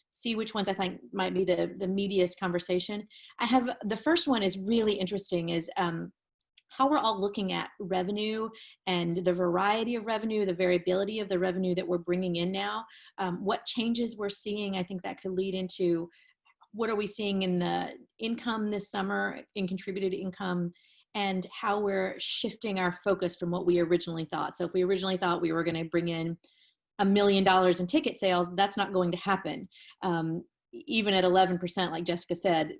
see which ones I think might be the meatiest conversation. The first one is really interesting, is how we're all looking at revenue and the variety of revenue, the variability of the revenue that we're bringing in now, what changes we're seeing. I think that could lead into what are we seeing in the income this summer, in contributed income, and how we're shifting our focus from what we originally thought. So if we originally thought we were going to bring in $1 million in ticket sales, that's not going to happen. Even at 11%, like Jessica said,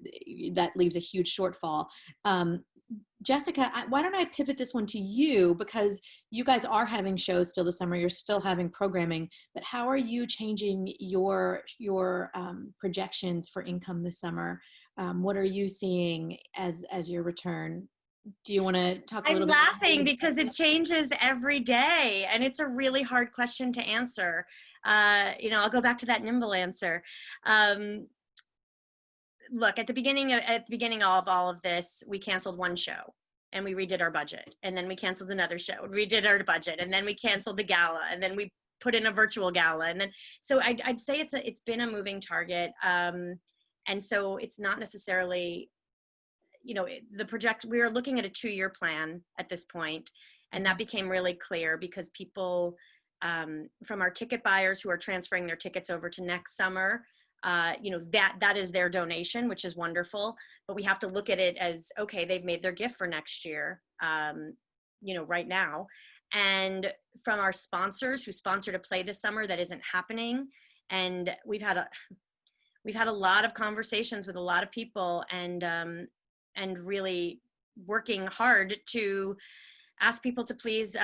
that leaves a huge shortfall. Jessica, why don't I pivot this one to you, because you guys are having shows still this summer, you're still having programming, but how are you changing your projections for income this summer What are you seeing as your return? Do you want to talk a I'm little bit? laughing because it changes every day, and it's a really hard question to answer. I'll go back to that nimble answer. Look, at the beginning of all of this, we canceled one show and we redid our budget, and then we canceled another show, we redid our budget, and then we canceled the gala, and then we put in a virtual gala, and then so I'd say it's been a moving target, and so it's not necessarily, we were looking at a 2-year plan at this point, and that became really clear because people from our ticket buyers who are transferring their tickets over to next summer, that is their donation, which is wonderful, but we have to look at it as, okay, they've made their gift for next year, right now. And from our sponsors who sponsored a play this summer that isn't happening, and we've had a lot of conversations with a lot of people, and really working hard to ask people to please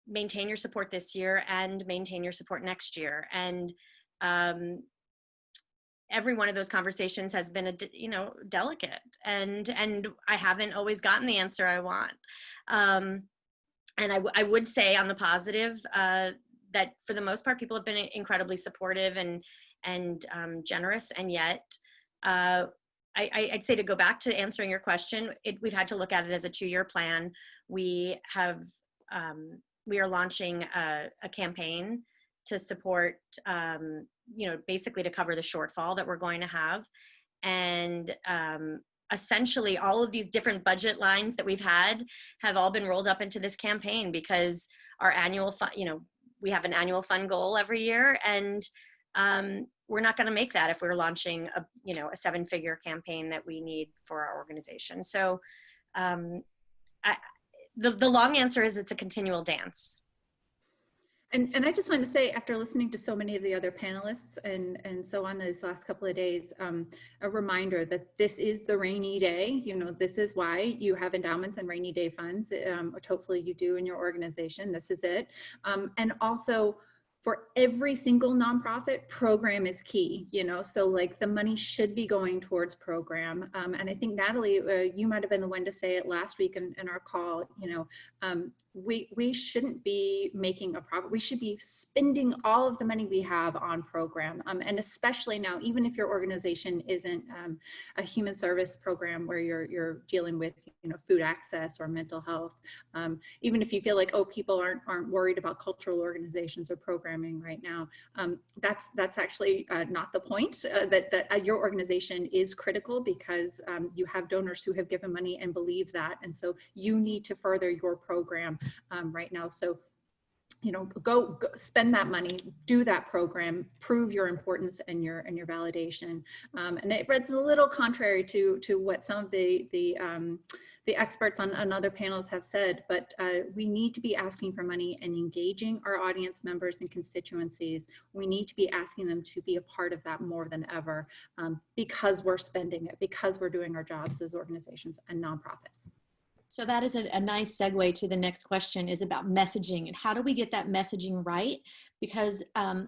maintain your support this year and maintain your support next year. And every one of those conversations has been delicate, and I haven't always gotten the answer I want. And I would say on the positive that for the most part, people have been incredibly supportive and generous, and yet I'd say, to go back to answering your question, we've had to look at it as a 2-year plan. We are launching a campaign to support, basically to cover the shortfall that we're going to have. And essentially all of these different budget lines that we've had have all been rolled up into this campaign, because our annual, we have an annual fund goal every year, and we're not going to make that if we're launching a 7-figure campaign that we need for our organization. So the long answer is it's a continual dance. And I just want to say, after listening to so many of the other panelists and so on these last couple of days, a reminder that this is the rainy day. This is why you have endowments and rainy day funds, which hopefully you do in your organization. This is it. And also, for every single nonprofit, program is key, so like the money should be going towards program. And I think, Natalie, you might have been the one to say it last week in our call, we shouldn't be making a profit. We should be spending all of the money we have on program. And especially now, even if your organization isn't a human service program where you're dealing with, food access or mental health, even if you feel like, people aren't worried about cultural organizations or programming right now, that's actually not the point. That your organization is critical, because you have donors who have given money and believe that, and so you need to further your program right now. So go spend that money, do that program, prove your importance and your validation. And it reads a little contrary to what some of the experts on other panels have said, but we need to be asking for money and engaging our audience members and constituencies. We need to be asking them to be a part of that more than ever, because we're spending it, because we're doing our jobs as organizations and nonprofits. So that is a nice segue to the next question, is about messaging, and how do we get that messaging right? Because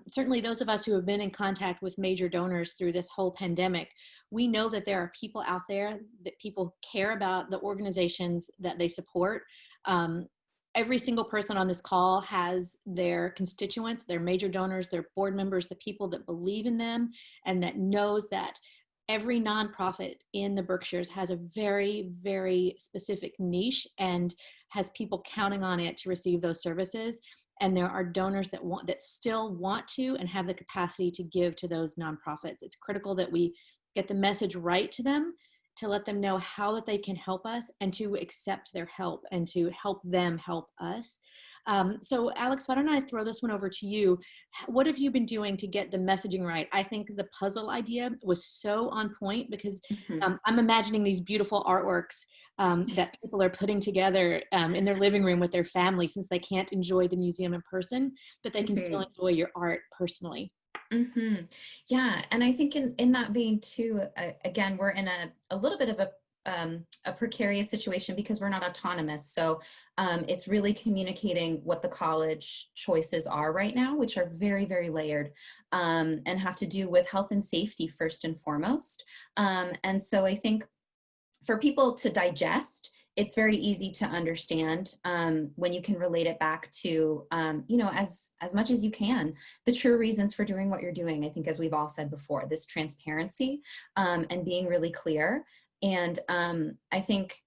certainly those of us who have been in contact with major donors through this whole pandemic, we know that there are people out there, that people care about the organizations that they support. Every single person on this call has their constituents, their major donors, their board members, the people that believe in them, and that knows that every nonprofit in the Berkshires has a very, very specific niche and has people counting on it to receive those services. And there are donors that still want to and have the capacity to give to those nonprofits. It's critical that we get the message right to them, to let them know how that they can help us, and to accept their help and to help them help us. So Alex, why don't I throw this one over to you? What have you been doing to get the messaging right? I think the puzzle idea was so on point, because I'm imagining these beautiful artworks that people are putting together in their living room with their family, since they can't enjoy the museum in person, but they can still enjoy your art personally. Yeah, and I think in that vein too, again, we're in a little bit of a precarious situation because we're not autonomous. So it's really communicating what the college choices are right now, which are very, very layered, and have to do with health and safety first and foremost. And so I think for people to digest, it's very easy to understand when you can relate it back to, as much as you can, the true reasons for doing what you're doing. I think, as we've all said before, this transparency and being really clear. And I think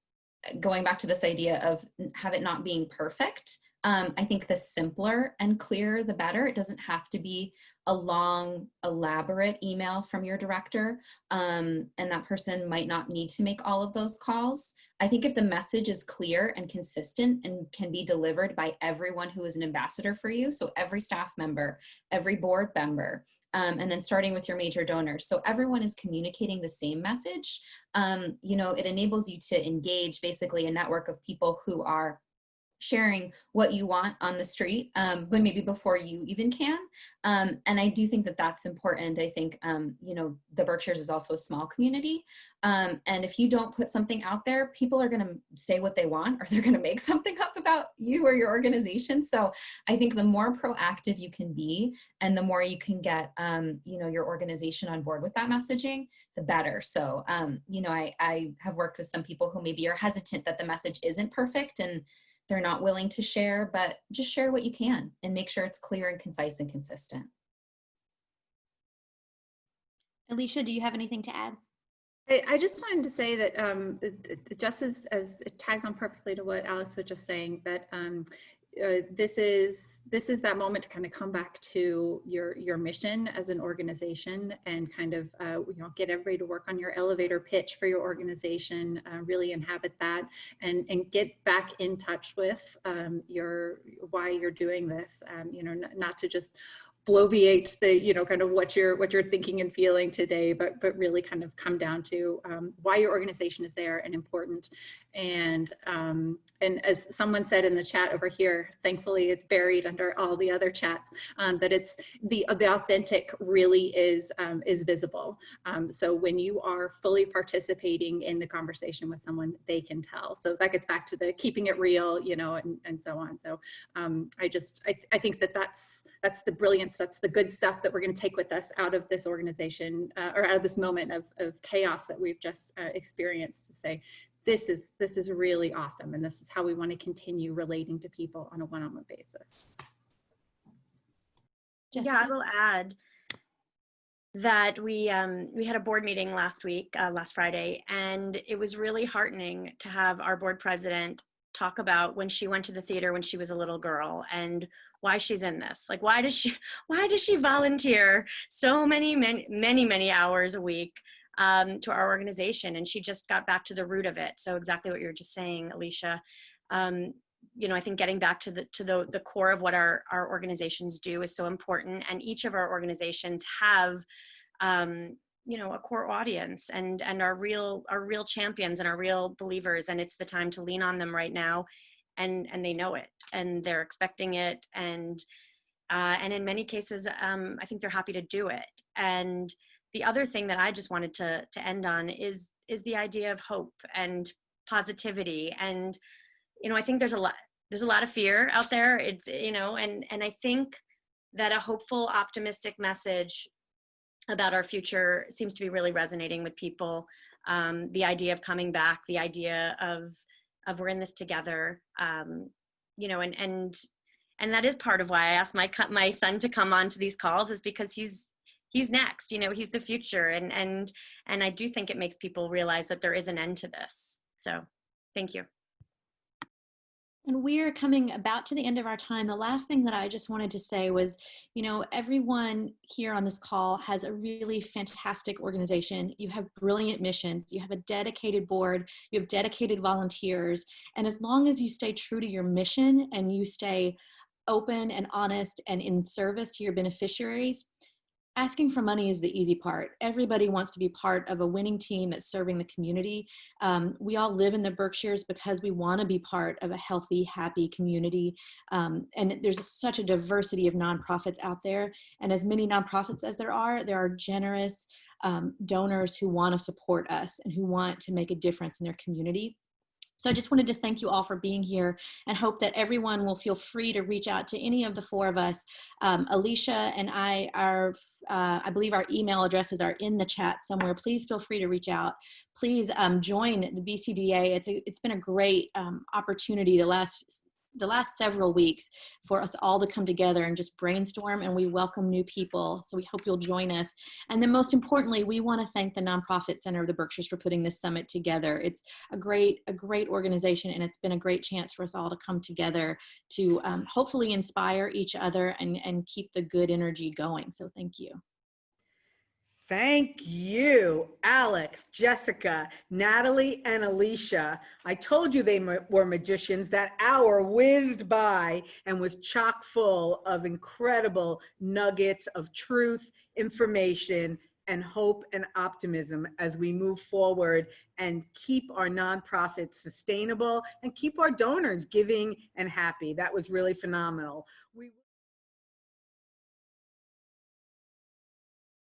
going back to this idea of have it not being perfect, I think the simpler and clearer, the better. It doesn't have to be a long, elaborate email from your director, and that person might not need to make all of those calls. I think if the message is clear and consistent and can be delivered by everyone who is an ambassador for you, so every staff member, every board member, and then starting with your major donors, so everyone is communicating the same message, it enables you to engage basically a network of people who are sharing what you want on the street, but maybe before you even can. And I do think that that's important. I think, the Berkshires is also a small community. And if you don't put something out there, people are going to say what they want, or they're going to make something up about you or your organization. So I think the more proactive you can be and the more you can get, your organization on board with that messaging, the better. So, I have worked with some people who maybe are hesitant that the message isn't perfect and they're not willing to share, but just share what you can and make sure it's clear and concise and consistent. Alicia, do you have anything to add? I just wanted to say that just as it tags on perfectly to what Alice was just saying, that this is that moment to kind of come back to your mission as an organization and kind of get everybody to work on your elevator pitch for your organization, really inhabit that and get back in touch with why you're doing this, not to just bloviate the kind of what you're thinking and feeling today, but really kind of come down to why your organization is there and important. And as someone said in the chat over here, thankfully it's buried under all the other chats, that it's the authentic really is visible. So when you are fully participating in the conversation with someone, they can tell. So that gets back to the keeping it real, and so on. So I think that's the brilliance. That's the good stuff that we're going to take with us out of this organization, or out of this moment of chaos that we've just experienced, to say, this is really awesome, and this is how we want to continue relating to people on a one-on-one basis. Jessica? Yeah, I will add that we had a board meeting last Friday, and it was really heartening to have our board president talk about when she went to the theater when she was a little girl and why she's in this. Like, why does she volunteer so many hours a week to our organization? And she just got back to the root of it. So exactly what you were just saying, Alicia. I think getting back to the core of what our organizations do is so important. And each of our organizations have a core audience and are real champions and are real believers. And it's the time to lean on them right now. And they know it, and they're expecting it, and in many cases, I think they're happy to do it. And the other thing that I just wanted to end on is the idea of hope and positivity. And I think there's a lot of fear out there. It's and I think that a hopeful, optimistic message about our future seems to be really resonating with people. The idea of coming back, the idea of we're in this together, and that is part of why I asked my son to come on to these calls, is because he's next, he's the future. And I do think it makes people realize that there is an end to this. So thank you. And we're coming about to the end of our time. The last thing that I just wanted to say was, everyone here on this call has a really fantastic organization. You have brilliant missions. You have a dedicated board. You have dedicated volunteers. And as long as you stay true to your mission and you stay open and honest and in service to your beneficiaries, asking for money is the easy part. Everybody wants to be part of a winning team that's serving the community. We all live in the Berkshires because we want to be part of a healthy, happy community. And there's such a diversity of nonprofits out there. And as many nonprofits as there are generous, donors who want to support us and who want to make a difference in their community. So I just wanted to thank you all for being here and hope that everyone will feel free to reach out to any of the four of us. Alicia and I believe our email addresses are in the chat somewhere. Please feel free to reach out. Please join the BCDA. It's been a great opportunity the last several weeks for us all to come together and just brainstorm, and we welcome new people. So we hope you'll join us. And then most importantly, we want to thank the Nonprofit Center of the Berkshires for putting this summit together. It's a great organization, and it's been a great chance for us all to come together to hopefully inspire each other and keep the good energy going. So thank you. Thank you, Alex, Jessica, Natalie, and Alicia. I told you they were magicians. That hour whizzed by and was chock full of incredible nuggets of truth, information, and hope and optimism as we move forward and keep our nonprofits sustainable and keep our donors giving and happy. That was really phenomenal.